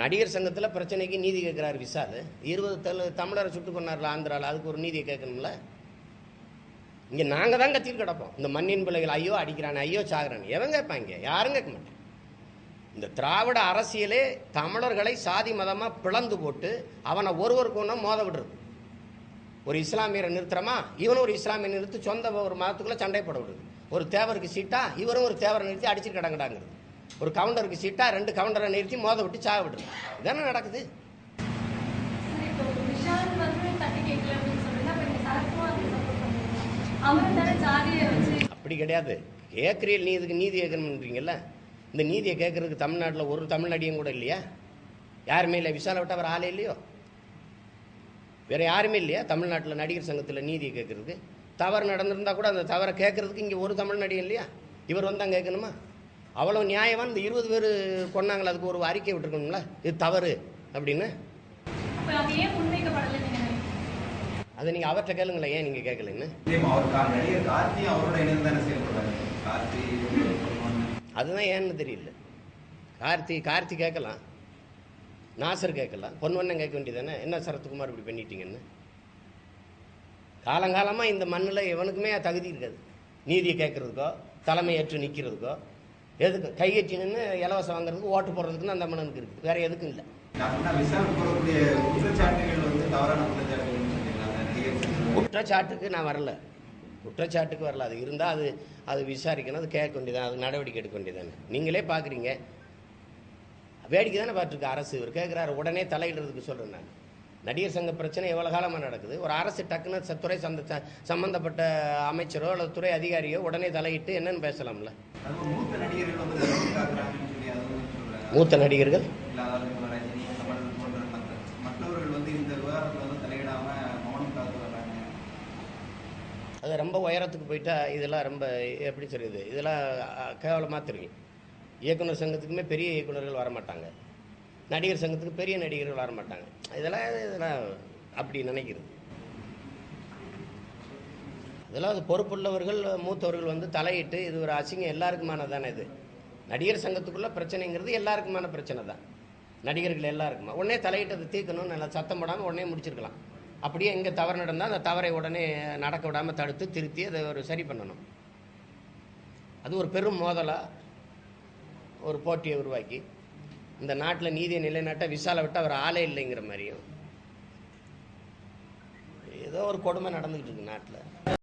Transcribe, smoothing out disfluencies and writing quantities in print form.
நடிகர் சங்கத்தில் பிரச்சனைக்கு நீதி கேட்குறாரு விஷால். 20 தமிழரை சுட்டு கொண்டார்ல ஆந்திராவில், அதுக்கு ஒரு நீதியை கேட்கணும்ல. இங்கே நாங்கள் தான் கத்திட்டு கிடப்போம். இந்த மண்ணின் பிள்ளைகள் ஐயோ அடிக்கிறானே, ஐயோ சாகுறானே, எவன் கேட்பாங்க? யாரும் கேட்க மாட்டேன். இந்த திராவிட அரசியலே தமிழர்களை சாதி மதமாக பிளந்து போட்டு அவனை ஒருவருக்கு ஒன்றா மோத விடுறது. ஒரு இஸ்லாமியரை நிறுத்துறமா, இவனும் ஒரு இஸ்லாமியை நிறுத்தி சொந்த ஒரு மதத்துக்குள்ளே சண்டை போட விடுறது. ஒரு தேவருக்கு சீட்டா, இவரும் ஒரு தேவரை நிறுத்தி அடிச்சு கிடங்குறாங்கிறது. ஒரு கவுண்டருக்கு சீட்டா 2 கவுண்டரை நிறுத்தி மோத விட்டு சாக விடுறது. இதானே நடக்குது. அப்படி கிடையாது. கேட்குறீல் நீ இதுக்கு நீதி கேட்கணும்ன்றீங்கல்ல. இந்த நீதியை கேட்கறதுக்கு தமிழ்நாட்டில் ஒரு தமிழ்நாடியும் கூட இல்லையா? யாருமே இல்லை. விஷாலை விட்டு அவர் ஆளே இல்லையோ? வேற யாருமே இல்லையா தமிழ்நாட்டில் நடிகர் சங்கத்தில் நீதியை கேட்கறதுக்கு? தவறு நடந்திருந்தா கூட அந்த தவறை கேட்கறதுக்கு இங்கே ஒரு தமிழ்நாடியும் இல்லையா? இவர் வந்தால் கேட்கணுமா? அவ்வளோ நியாயமான இந்த 20 பேர் கொண்டாங்களே, அதுக்கு ஒரு அறிக்கை விட்டுருக்கணும்ல, இது தவறு அப்படின்னு. அதை நீங்கள் அவர்கிட்ட கேளுங்களேன், ஏன் நீங்கள் கேட்கலன்னு. அதுதான் ஏன்னு தெரியல. கார்த்தி கேட்கலாம், நாசர் கேட்கலாம், பொன்வண்ணன் கேட்க வேண்டியதானே, என்ன சரத்குமார் இப்படி பண்ணிட்டீங்கன்னு. காலங்காலமாக இந்த மண்ணில் எவனுக்குமே தகுதி இருக்காது நீதியை கேட்கறதுக்கோ தலைமையேற்று நிற்கிறதுக்கோ. எதுக்கு கைகட்டி நின்று இலவசம் வாங்குறதுக்கு ஓட்டு போடுறதுக்குன்னு அந்த மன்னனுக்கு இருக்குது, வேற எதுக்கும் இல்லை. குற்றச்சாட்டுக்கு நான் வரல, குற்றச்சாட்டுக்கு வரல. அது இருந்தால் அது விசாரிக்கணும், அது கேட்க வேண்டியதான், அது நடவடிக்கை எடுக்க வேண்டியதானே. நீங்களே பார்க்குறீங்க, வேடிக்கை தானே பார்த்துருக்கு அரசு. இவர் கேட்குறாரு, உடனே தலையிடுறதுக்கு சொல்கிறேன் நான். நடிகர் சங்க பிரச்சனை எவ்வளோ காலமாக நடக்குது. ஒரு அரசு டக்குன்னு துறை சம்பந்தப்பட்ட அமைச்சரோ அல்லது துறை அதிகாரியோ உடனே தலையிட்டு என்னன்னு பேசலாம்ல. மூத்த நடிகர்கள் அது ரொம்ப உயரத்துக்கு போயிட்டா இதெல்லாம் ரொம்ப எப்படி சொல்லுது, இதெல்லாம் கேவலமாக தெரியும். இயக்குனர் சங்கத்துக்குமே பெரிய இயக்குநர்கள் வரமாட்டாங்க, நடிகர் சங்கத்துக்கு பெரிய நடிகர்கள் வரமாட்டாங்க. இதெல்லாம் அப்படி நினைக்கிறது. அதெல்லாம் அது பொறுப்புள்ளவர்கள் மூத்தவர்கள் வந்து தலையிட்டு, இது ஒரு அசிங்கம் எல்லாருக்குமான தானே. இது நடிகர் சங்கத்துக்குள்ள பிரச்சனைங்கிறது எல்லாருக்குமான பிரச்சனை தான். நடிகர்கள் எல்லாருக்குமா உடனே தலையிட்டு அதை தீர்க்கணும்னு நல்லா சத்தம் போடாமல் உடனே முடிச்சிருக்கலாம். அப்படியே எங்கே தவறு நடந்தால் அந்த தவறை உடனே நடக்க விடாமல் தடுத்து திருத்தி அதை ஒரு சரி பண்ணணும். அது ஒரு பெரும் மோதலாக ஒரு போட்டியை உருவாக்கி இந்த நாட்டில் நீதியை நிலைநாட்ட விஷாலை விட்டு அவர் ஆளே இல்லைங்கிற மாதிரியும் ஏதோ ஒரு கொடுமை நடந்துக்கிட்டு இருக்கு நாட்டில்.